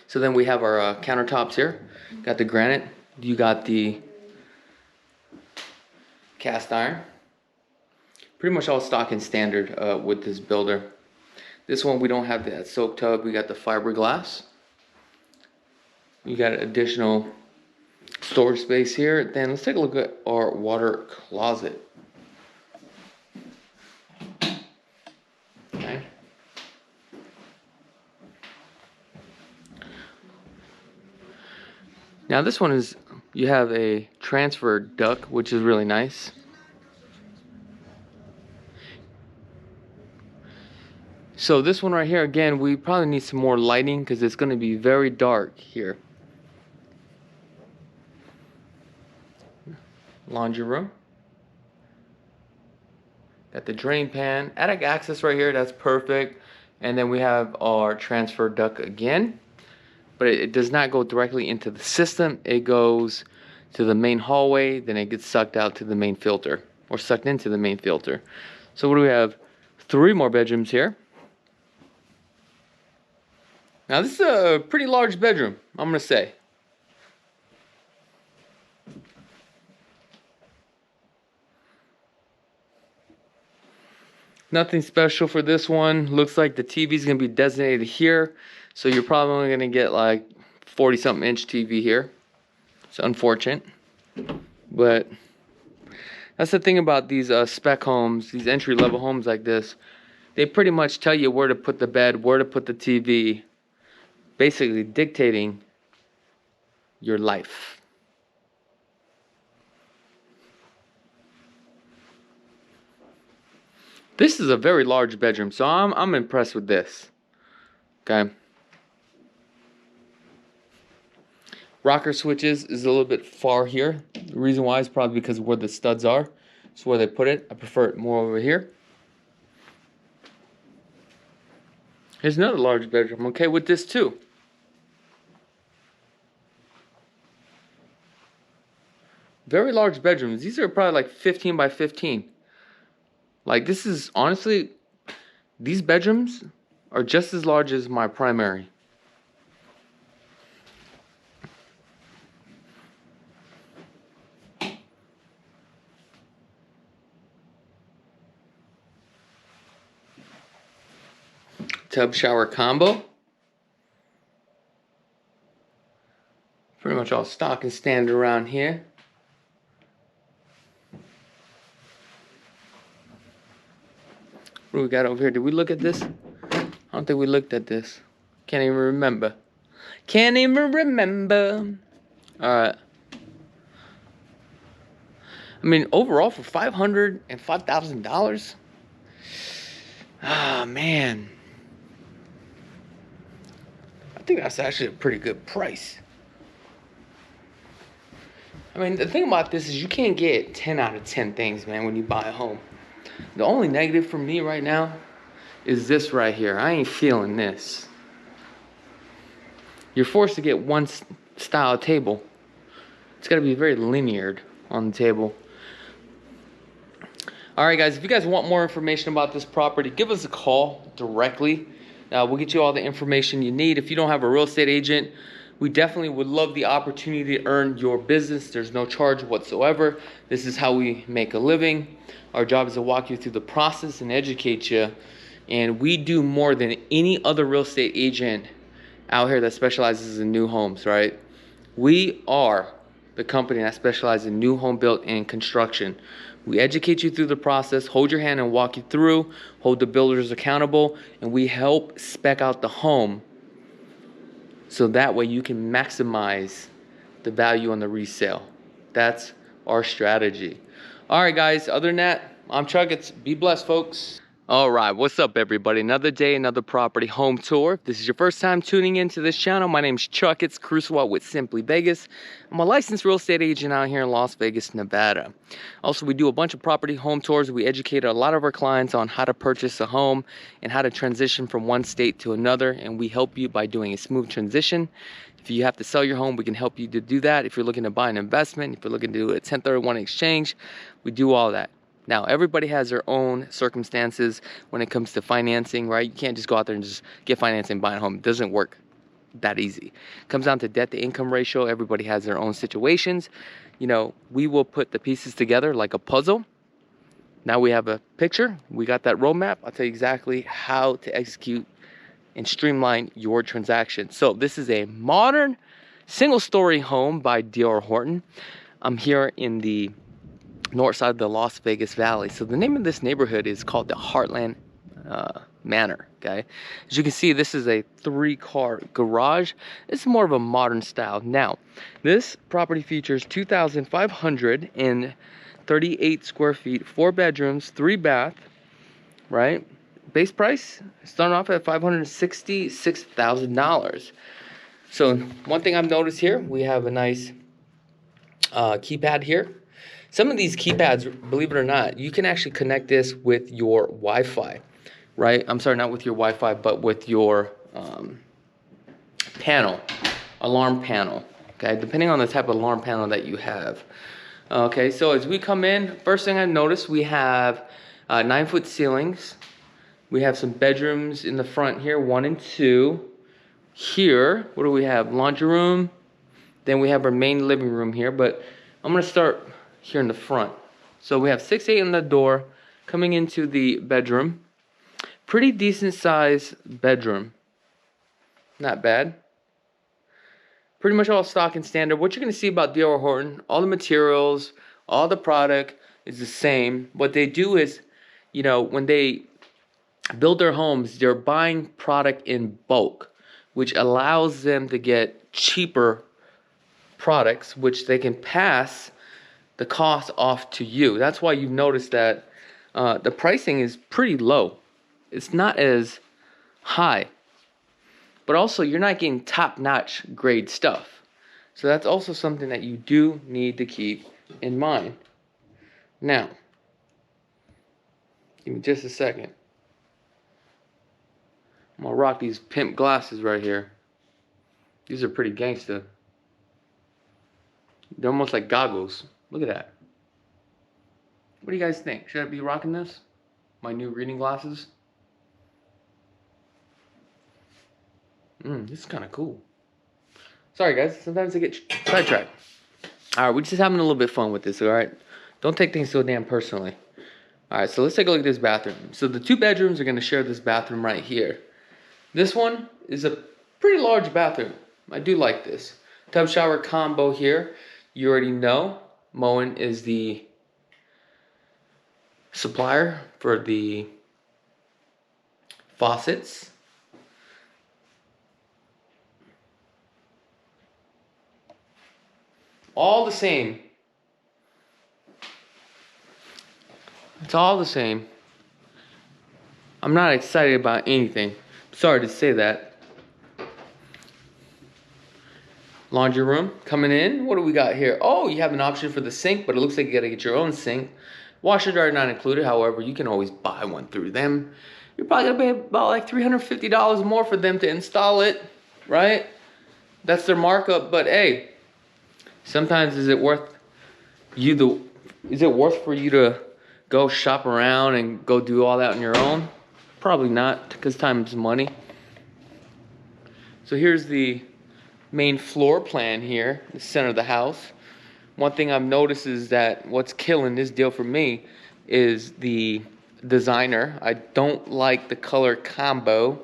Speaker 1: So then we have our countertops here. Got the granite. You got the cast iron. Pretty much all stock and standard with this builder. This one we don't have that soak tub. We got the fiberglass. You got additional storage space here. Then let's take a look at our water closet. Okay. Now this one is, you have a transfer duct, which is really nice. So this one right here, again, we probably need some more lighting because it's going to be very dark here. Laundry room. Got the drain pan. Attic access right here, that's perfect. And then we have our transfer duct again. But it does not go directly into the system. It goes to the main hallway, then it gets sucked out to the main filter, or sucked into the main filter. So what do we have? 3 more bedrooms here. Now this is a pretty large bedroom, I'm gonna say. Nothing special for this one. Looks like the TV is gonna be designated here. So you're probably only gonna get like 40-something inch TV here. It's unfortunate. But that's the thing about these spec homes, these entry-level homes like this. They pretty much tell you where to put the bed, where to put the TV. Basically dictating your life. This is a very large bedroom, so I'm impressed with this. Okay. Rocker switches is a little bit far here. The reason why is probably because of where the studs are. It's where they put it. I prefer it more over here. Here's another large bedroom. I'm okay with this too. Very large bedrooms. These are probably like 15 by 15. Like this is honestly, these bedrooms are just as large as my primary. Tub shower combo. Pretty much all stock and standard around here. What do we got over here? Did we look at this? I don't think we looked at this. Can't even remember. Can't even remember. Alright. I mean, overall for $505,000. Ah, man. I think that's actually a pretty good price. I mean, the thing about this is you can't get 10 out of 10 things, man, when you buy a home. The only negative for me right now is this right here. I ain't feeling this. You're forced to get one style table. It's got to be very linear on the table. Alright guys, if you guys want more information about this property, give us a call directly. We'll get you all the information you need. If you don't have a real estate agent, we definitely would love the opportunity to earn your business. There's no charge whatsoever. This is how we make a living. Our job is to walk you through the process and educate you. And we do more than any other real estate agent out here that specializes in new homes, right? We are the company that specializes in new home built and construction. We educate you through the process, hold your hand and walk you through, hold the builders accountable, and we help spec out the home so that way you can maximize the value on the resale. That's our strategy. All right, guys, other than that, I'm Chakits. Be blessed, folks. All right, what's up, everybody? Another day, another property home tour. If this is your first time tuning into this channel, my name's Chakits Krulsawat with Simply Vegas. I'm a licensed real estate agent out here in Las Vegas, Nevada. Also, we do a bunch of property home tours. We educate a lot of our clients on how to purchase a home and how to transition from one state to another, and we help you by doing a smooth transition. If you have to sell your home, we can help you to do that. If you're looking to buy an investment, if you're looking to do a 1031 exchange, we do all that. Now, everybody has their own circumstances when it comes to financing, right? You can't just go out there and just get financing and buy a home. It doesn't work that easy. It comes down to debt to income ratio. Everybody has their own situations. You know, we will put the pieces together like a puzzle. Now we have a picture. We got that roadmap. I'll tell you exactly how to execute and streamline your transaction. So this is a modern single-story home by D.R. Horton. I'm here in the north side of the Las Vegas Valley. So the name of this neighborhood is called the Heartland Manor, okay? As you can see, this is a 3-car garage. It's more of a modern style. Now, this property features 2,538 square feet, 4 bedrooms, 3 bath, right? Base price starting off at $566,000. So one thing I've noticed here, we have a nice keypad here. Some of these keypads, believe it or not, you can actually connect this with your Wi-Fi, right? I'm sorry, not with your Wi-Fi, but with your panel, alarm panel, okay? Depending on the type of alarm panel that you have. Okay, so as we come in, first thing I noticed, we have 9-foot ceilings. We have some bedrooms in the front here, 1 and 2. Here, what do we have? Laundry room. Then we have our main living room here, but I'm gonna start here in the front. So we have 6'8" on the door coming into the bedroom. Pretty decent size bedroom. Not bad. Pretty much all stock and standard. What you're going to see about D.R. Horton, all the materials, all the product is the same. What they do is, you know, when they build their homes, they're buying product in bulk, which allows them to get cheaper products, which they can pass the cost off to you. That's why you've noticed that the pricing is pretty low. It's not as high, but also you're not getting top-notch grade stuff. So that's also something that you do need to keep in mind. Now, give me just a second. I'm gonna rock these pimp glasses right here. These are pretty gangsta. They're almost like goggles. Look at that. What do you guys think? Should I be rocking this? My new reading glasses? This is kind of cool. Sorry guys, sometimes I get sidetracked. Alright, we're just having a little bit of fun with this, alright? Don't take things so damn personally. Alright, so let's take a look at this bathroom. So the 2 bedrooms are going to share this bathroom right here. This one is a pretty large bathroom. I do like this. Tub shower combo here. You already know Moen is the supplier for the faucets. All the same. It's all the same. I'm not excited about anything. Sorry to say that. Laundry room coming in. What do we got here? Oh, you have an option for the sink, but it looks like you gotta get your own sink. Washer dryer not included. However, you can always buy one through them. You're probably gonna pay about like $350 more for them to install it, right? That's their markup. But hey, sometimes is it worth for you to go shop around and go do all that on your own? Probably not, because time is money. So here's the main floor plan here, the center of the house. One thing I've noticed is that what's killing this deal for me is the designer. I don't like the color combo.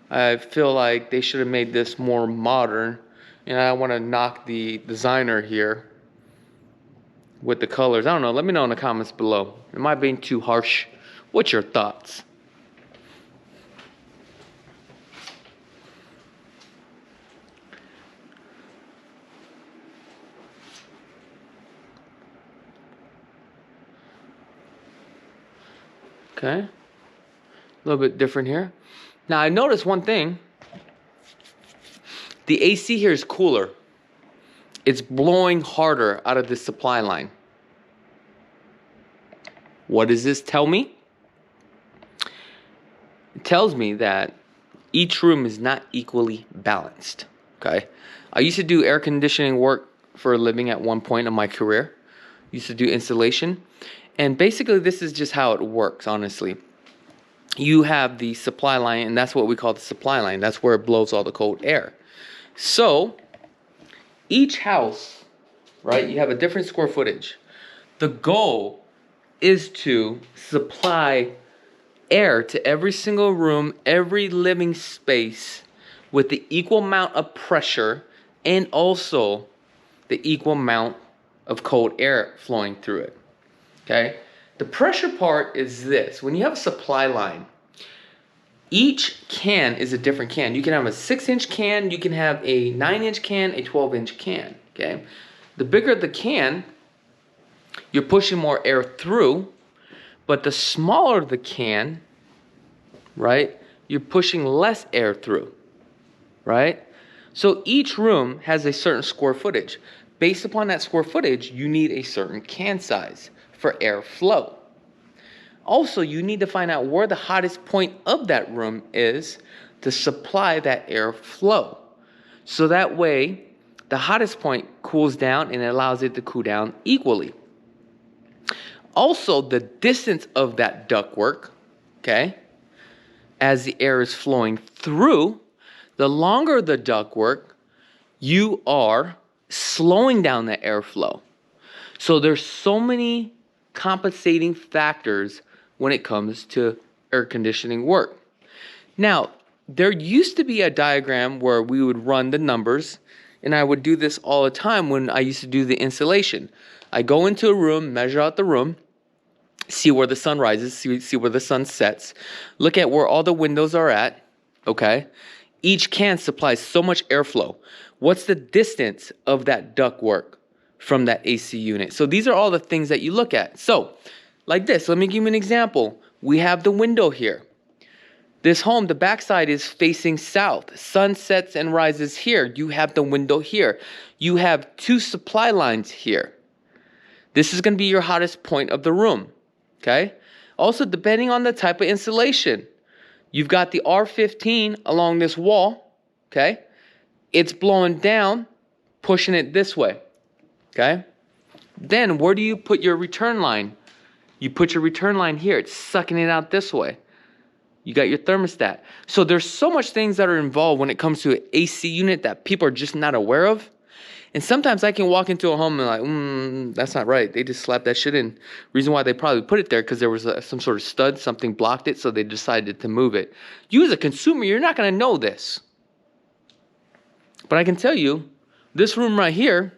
Speaker 1: I feel like they should have made this more modern. And I want to knock the designer here with the colors. I don't know. Let me know in the comments below. Am I being too harsh? What's your thoughts? Okay. A little bit different here. Now I noticed one thing. The AC here is cooler. It's blowing harder out of this supply line. What does this tell me? It tells me that each room is not equally balanced. Okay. I used to do air conditioning work for a living at one point in my career. Used to do installation. And basically this is just how it works, honestly. You have the supply line, and that's what we call the supply line. That's where it blows all the cold air. So each house, right, you have a different square footage. The goal is to supply air to every single room, every living space with the equal amount of pressure and also the equal amount of cold air flowing through it. Okay? The pressure part is this. When you have a supply line, each can is a different can. You can have a 6-inch can, you can have a 9-inch can, a 12-inch can. Okay? The bigger the can, you're pushing more air through, but the smaller the can, right, you're pushing less air through, right? So each room has a certain square footage. Based upon that square footage, you need a certain can size for air flow. Also, you need to find out where the hottest point of that room is to supply that air flow. So that way, the hottest point cools down and it allows it to cool down equally. Also, the distance of that ductwork, okay, as the air is flowing through, the longer the ductwork, you are slowing down the airflow. So there's so many compensating factors when it comes to air conditioning work. Now, there used to be a diagram where we would run the numbers, and I would do this all the time when I used to do the installation. I go into a room, measure out the room, see where the sun rises, see where the sun sets, look at where all the windows are at, okay? Each can supplies so much airflow. What's the distance of that ductwork from that AC unit? So these are all the things that you look at. So, like this, let me give you an example. We have the window here. This home, the backside is facing south. Sun sets and rises here. You have the window here. You have two supply lines here. This is going to be your hottest point of the room. Okay? Also, depending on the type of insulation, you've got the R15 along this wall. Okay? It's blowing down, pushing it this way. Okay? Then, where do you put your return line? You put your return line here. It's sucking it out this way. You got your thermostat. So there's so much things that are involved when it comes to an AC unit that people are just not aware of. And sometimes I can walk into a home and like, that's not right. They just slapped that shit in. Reason why they probably put it there because there was some sort of stud, something blocked it, so they decided to move it. You as a consumer, you're not going to know this. But I can tell you, this room right here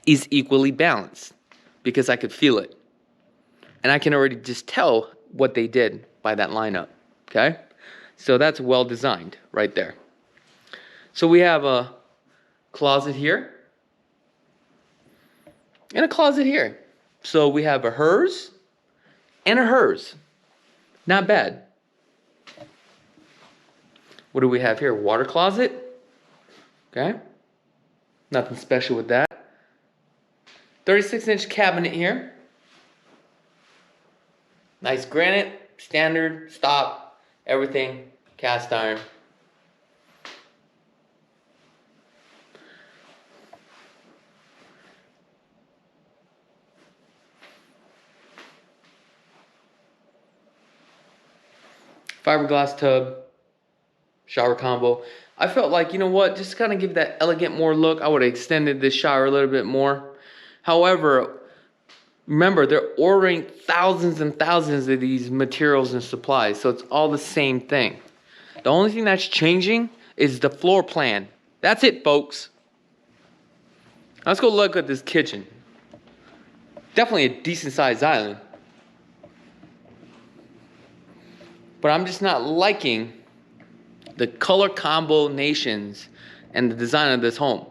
Speaker 1: is equally balanced because I could feel it. And I can already just tell what they did by that lineup, okay? So that's well designed right there. So we have a closet here and a closet here. So we have a hers and a hers. Not bad. What do we have here? Water closet. Okay. Nothing special with that. 36-inch cabinet here. Nice granite, standard, stop, everything, cast iron. Fiberglass tub, shower combo. I felt like, you know what, just kind of give that elegant more look. I would have extended this shower a little bit more. However, remember, they're ordering thousands and thousands of these materials and supplies, so it's all the same thing. The only thing that's changing is the floor plan. That's it, folks. Let's go look at this kitchen. Definitely a decent sized island. But I'm just not liking the color combinations and the design of this home.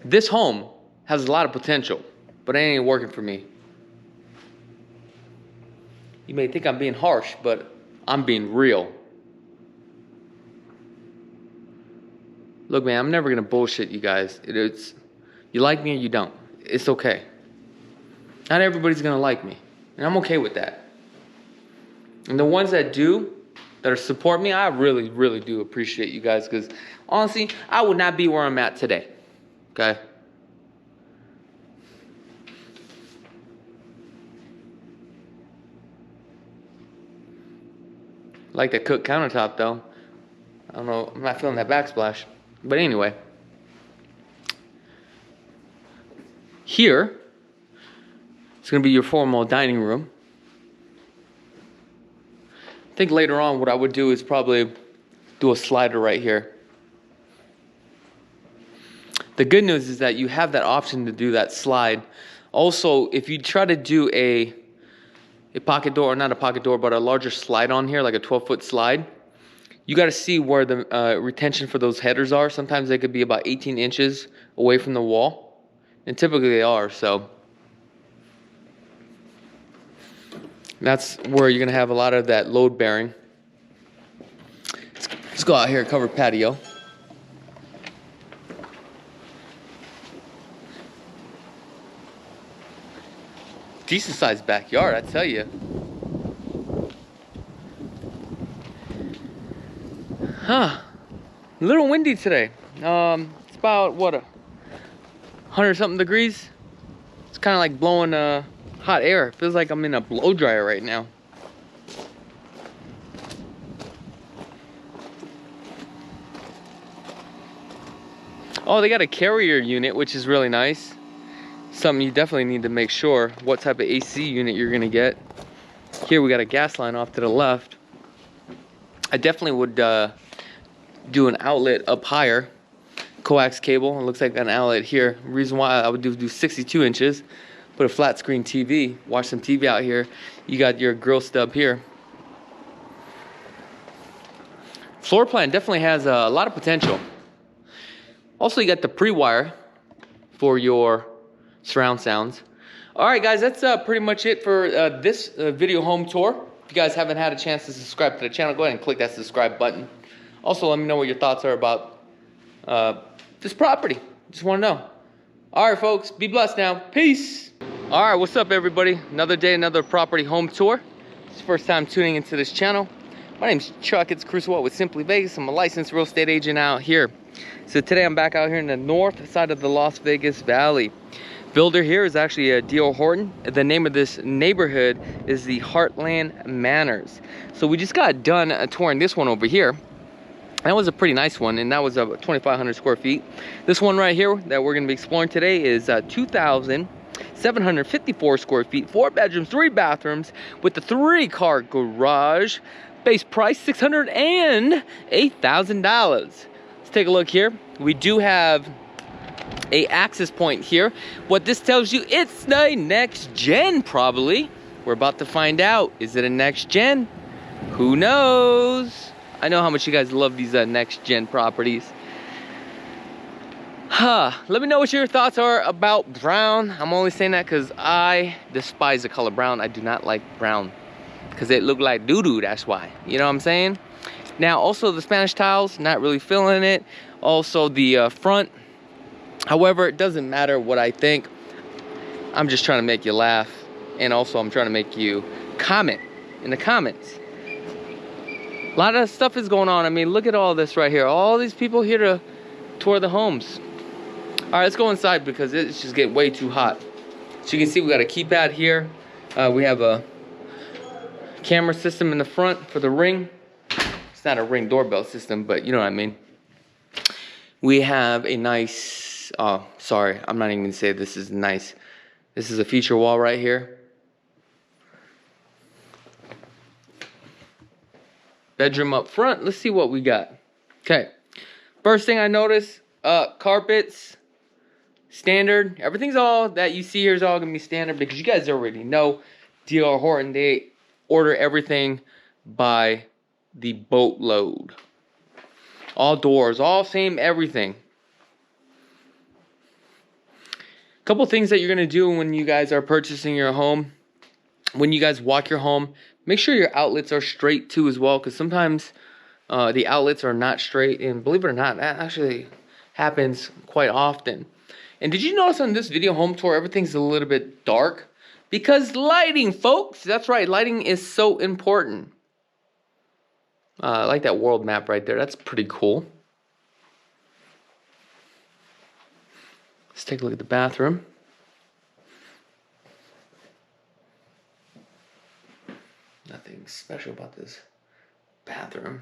Speaker 1: This home has a lot of potential, but it ain't working for me. You may think I'm being harsh, but I'm being real. Look, man, I'm never gonna bullshit you guys. It's you like me or you don't. It's okay. Not everybody's gonna like me, and I'm okay with that. And the ones that do, that support me, I really, really do appreciate you guys, because honestly, I would not be where I'm at today. Okay? Like that cook countertop though. I don't know, I'm not feeling that backsplash. But anyway. Here, it's gonna be your formal dining room. I think later on what I would do is probably do a slider right here. The good news is that you have that option to do that slide. Also, if you try to do a pocket door, or not a pocket door, but a larger slide on here, like a 12-foot slide, you got to see where the retention for those headers are. Sometimes they could be about 18 inches away from the wall, and typically they are, so that's where you're going to have a lot of that load bearing. Let's go out here, covered patio. Decent sized backyard, I tell you. Huh. A little windy today. It's about, what, 100 something degrees. It's kind of like blowing hot air. It feels like I'm in a blow dryer right now. Oh, they got a carrier unit, which is really nice. Something you definitely need to make sure what type of AC unit you're gonna get. Here we got a gas line off to the left. I definitely would do an outlet up higher. Coax cable, it looks like an outlet here. Reason why I would do 62 inches. Put a flat screen TV, watch some TV out here. You got your grill stub here. Floor plan definitely has a lot of potential. Also, you got the pre-wire for your surround sounds. All right, guys, that's pretty much it for this video home tour. If you guys haven't had a chance to subscribe to the channel, go ahead and click that subscribe button. Also, let me know what your thoughts are about this property. Just want to know. All right, folks, be blessed now. Peace. All right, what's up, everybody? Another day, another property home tour. It's the first time tuning into this channel. My name's Chakits Krulsawat with Simply Vegas. I'm a licensed real estate agent out here. So today I'm back out here in the north side of the Las Vegas Valley. Builder here is actually D.O. Horton. The name of this neighborhood is the Heartland Manors. So we just got done touring this one over here. That was a pretty nice one, and that was 2,500 square feet. This one right here that we're going to be exploring today is 2,754 square feet, 4 bedrooms, 3 bathrooms, with the 3-car garage. Base price $608,000. take a look here. We do have a access point here. What this tells you, it's the next gen probably. We're about to find out. Is it a next gen? Who knows? I know how much you guys love these next gen properties. Let me know what your thoughts are about brown. I'm only saying that because I despise the color brown. I do not like brown because it look like doo-doo, that's why. You know what I'm saying? Now, also the Spanish tiles, not really feeling it. Also the front. However, it doesn't matter what I think. I'm just trying to make you laugh. And also I'm trying to make you comment in the comments. A lot of stuff is going on. I mean, look at all this right here. All these people here to tour the homes. All right, let's go inside because it's just getting way too hot. So you can see we got a keypad here. We have a camera system in the front for the Ring. It's not a Ring doorbell system, but you know what I mean. We have a nice, oh, sorry, I'm not even gonna say this is nice. This is a feature wall right here. Bedroom up front, let's see what we got. Okay, first thing I noticed, carpets. Standard. Everything's all that you see here is all gonna be standard because you guys already know D.R. Horton, they order everything by the boatload. All doors, all same everything. Couple things that you're gonna do when you guys are purchasing your home. When you guys walk your home, make sure your outlets are straight too as well, because sometimes the outlets are not straight, and believe it or not, that actually happens quite often. And did you notice on this video home tour, everything's a little bit dark? Because lighting, folks. That's right, lighting is so important. I like that world map right there. That's pretty cool. Let's take a look at the bathroom. Nothing special about this bathroom.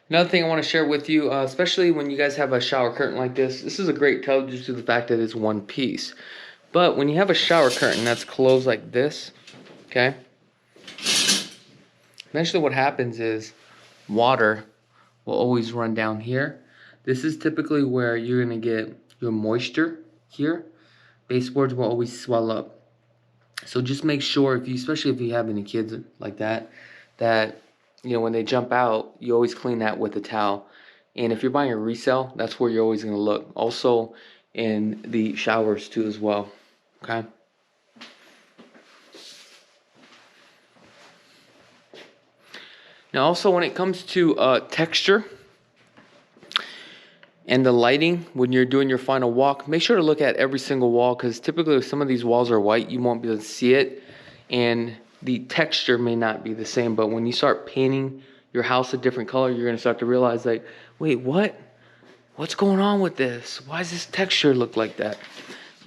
Speaker 1: Another thing I want to share with you, especially when you guys have a shower curtain like this, this is a great tub due to the fact that it's one piece. But when you have a shower curtain that's closed like this, okay, eventually what happens is water will always run down here. This is typically where you're going to get your moisture here. Baseboards will always swell up. So just make sure, if you, especially if you have any kids like that, that you know, when they jump out, you always clean that with a towel. And if you're buying a resale, that's where you're always going to look. Also in the showers too as well. Okay. Now also when it comes to texture and the lighting, when you're doing your final walk, make sure to look at every single wall, because typically if some of these walls are white, you won't be able to see it. And the texture may not be the same, but when you start painting your house a different color, you're gonna start to realize, like, wait, what's going on with this? Why does this texture look like that?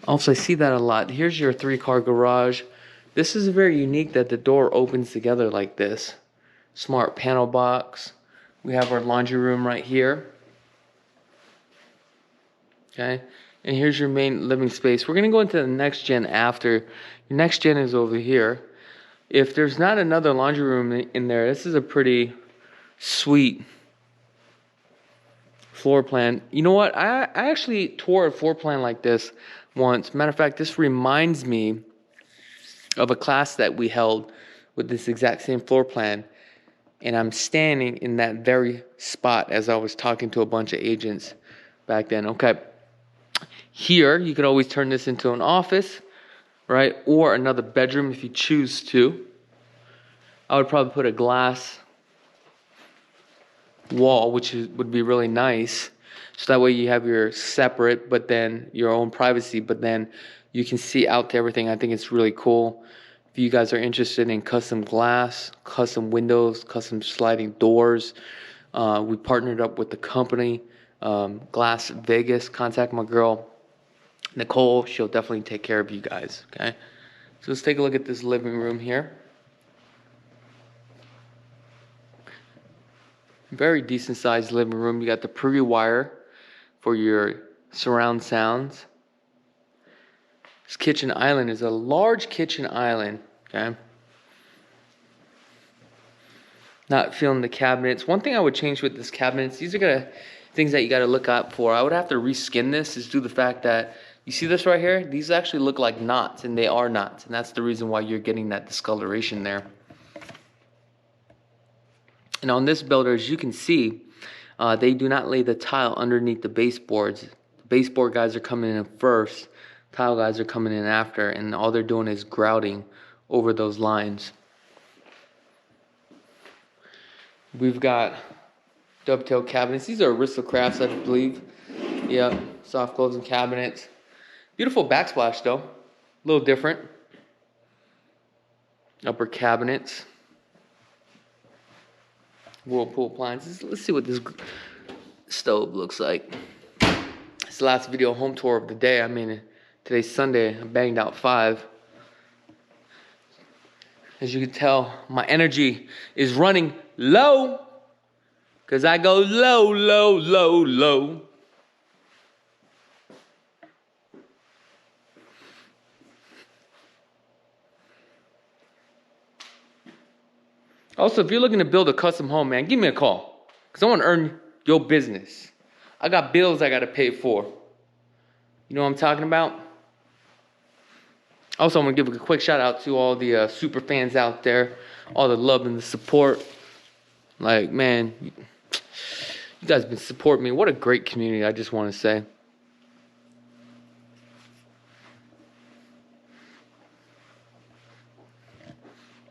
Speaker 1: Also, I see that a lot. Here's your 3-car garage. This is very unique that the door opens together like this. Smart panel box. We have our laundry room right here. Okay, and here's your main living space. We're gonna go into the next gen after. Your next gen is over here. If there's not another laundry room in there, this is a pretty sweet floor plan. You know what? I actually toured a floor plan like this once. Matter of fact, this reminds me of a class that we held with this exact same floor plan. And I'm standing in that very spot as I was talking to a bunch of agents back then. Okay. Here, you could always turn this into an office, right? Or another bedroom if you choose to. I would probably put a glass wall, which would be really nice. So that way you have your separate, but then your own privacy, but then you can see out to everything. I think it's really cool. If you guys are interested in custom glass, custom windows, custom sliding doors, we partnered up with the company, Glass Vegas. Contact my girl, Nicole. She'll definitely take care of you guys, okay? So let's take a look at this living room here. Very decent sized living room. You got the Pkwy wire for your surround sounds. This kitchen island is a large kitchen island, okay? Not feeling the cabinets. One thing I would change with this cabinets, these are things that you gotta look out for. I would have to reskin this, is due to the fact that, you see this right here? These actually look like knots, and they are knots. And that's the reason why you're getting that discoloration there. And on this builder, as you can see, they do not lay the tile underneath the baseboards. The baseboard guys are coming in first. Tile guys are coming in after. And all they're doing is grouting over those lines. We've got dovetail cabinets. These are Aristocrats, I believe. Yeah, soft closing cabinets. Beautiful backsplash though. A little different. Upper cabinets. Whirlpool appliances. Let's see what this stove looks like. It's the last video home tour of the day. I mean, today's Sunday. I banged out 5. As you can tell, my energy is running low. Because I go low, low, low, low. Also, if you're looking to build a custom home, man, give me a call. Because I want to earn your business. I got bills I got to pay for. You know what I'm talking about? Also, I'm going to give a quick shout out to all the super fans out there. All the love and the support. Like, man, you guys been supporting me. What a great community, I just want to say.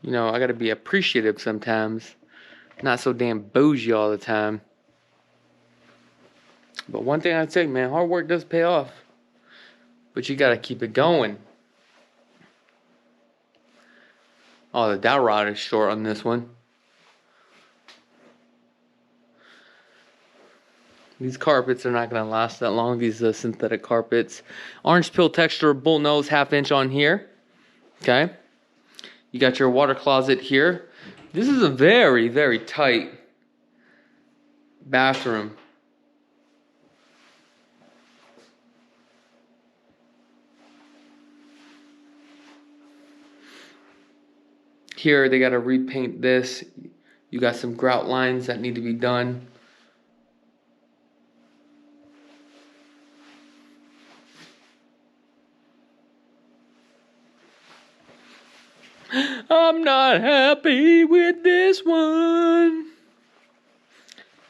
Speaker 1: You know, I got to be appreciative sometimes. Not so damn bougie all the time. But one thing I'd say, man, hard work does pay off. But you got to keep it going. Oh, the dowel rod is short on this one. These carpets are not going to last that long. These synthetic carpets. Orange peel texture, bull nose, 1/2 inch on here. Okay. You got your water closet here. This is a very, very tight bathroom. Here they got to repaint this. You got some grout lines that need to be done. I'm not happy with this one.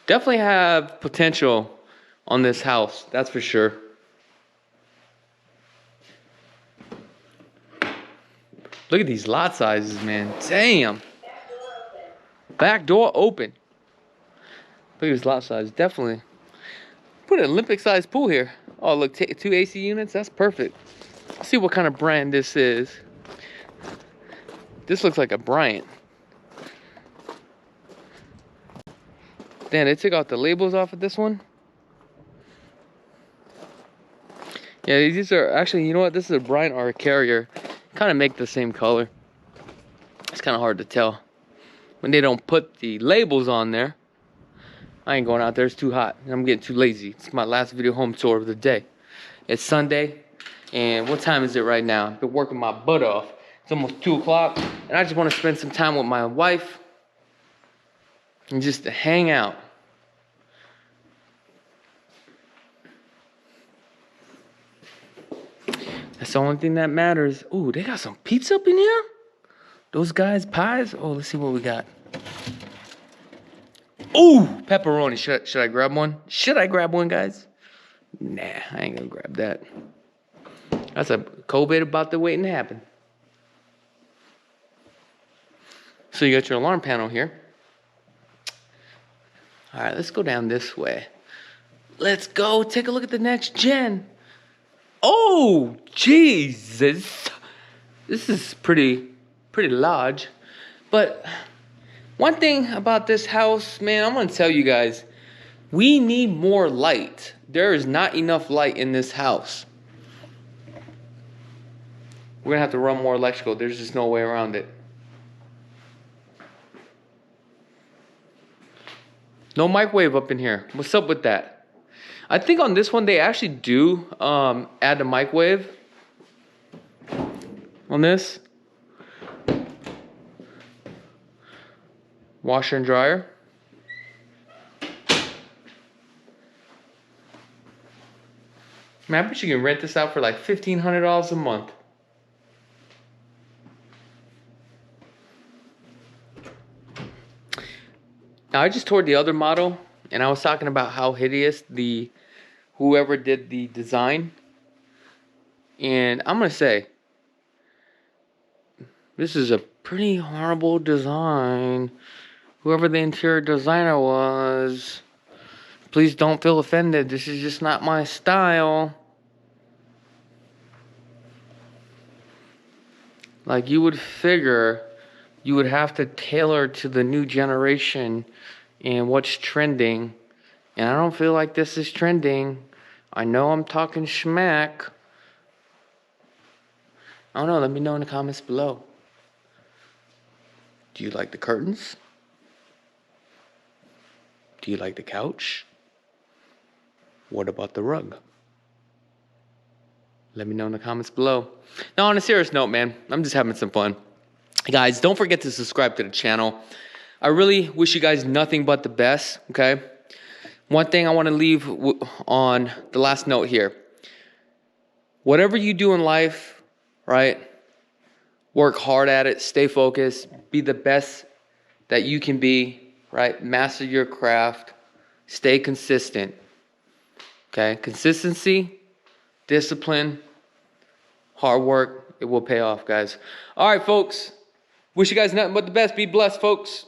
Speaker 1: Definitely have potential on this house, that's for sure. Look at these lot sizes, man. Damn. Back door open. Look at this lot size. Definitely. Put an Olympic-sized pool here. Oh, look, 2 AC units. That's perfect. Let's see what kind of brand this is. This looks like a Bryant. Damn, they took out the labels off of this one. Yeah, these are actually, you know what? This is a Bryant or a Carrier. Kind of make the same color. It's kind of hard to tell when they don't put the labels on there. I ain't going out there. It's too hot. I'm getting too lazy. It's my last video home tour of the day. It's Sunday. And what time is it right now? I've been working my butt off. It's almost 2 o'clock, and I just want to spend some time with my wife and just to hang out. That's the only thing that matters. Ooh, they got some pizza up in here? Those guys' pies? Oh, let's see what we got. Ooh, pepperoni. Should I grab one? Should I grab one, guys? Nah, I ain't gonna grab that. That's a COVID about to waiting to happen. So you got your alarm panel here. All right, let's go down this way. Let's go take a look at the next gen. Oh, Jesus. This is pretty large. But one thing about this house, man, I'm going to tell you guys. We need more light. There is not enough light in this house. We're going to have to run more electrical. There's just no way around it. No microwave up in here. What's up with that? I think on this one they actually do add a microwave on this. washer and dryer. Man, I bet you can rent this out for like $1,500 a month. Now, I just toured the other model, and I was talking about how hideous whoever did the design. And I'm gonna say, this is a pretty horrible design. Whoever the interior designer was, please don't feel offended. This is just not my style. Like, you would figure you would have to tailor to the new generation and what's trending. And I don't feel like this is trending. I know I'm talking schmack. I don't know. Let me know in the comments below. Do you like the curtains? Do you like the couch? What about the rug? Let me know in the comments below. Now, on a serious note, man, I'm just having some fun. Guys, don't forget to subscribe to the channel. I really wish you guys nothing but the best, okay? One thing I want to leave on the last note here. Whatever you do in life, right? Work hard at it. Stay focused. Be the best that you can be, right? Master your craft. Stay consistent, okay? Consistency, discipline, hard work, it will pay off, guys. All right, folks. Wish you guys nothing but the best. Be blessed, folks.